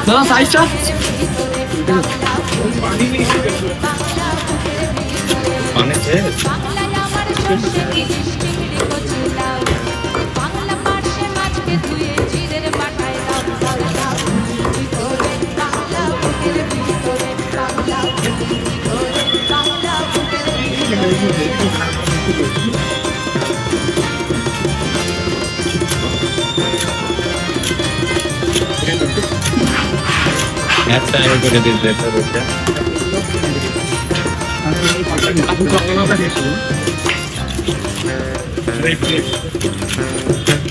দাদা সাইজটা পানি শেষ একটা আগে করে দিতে বলছে Thank you.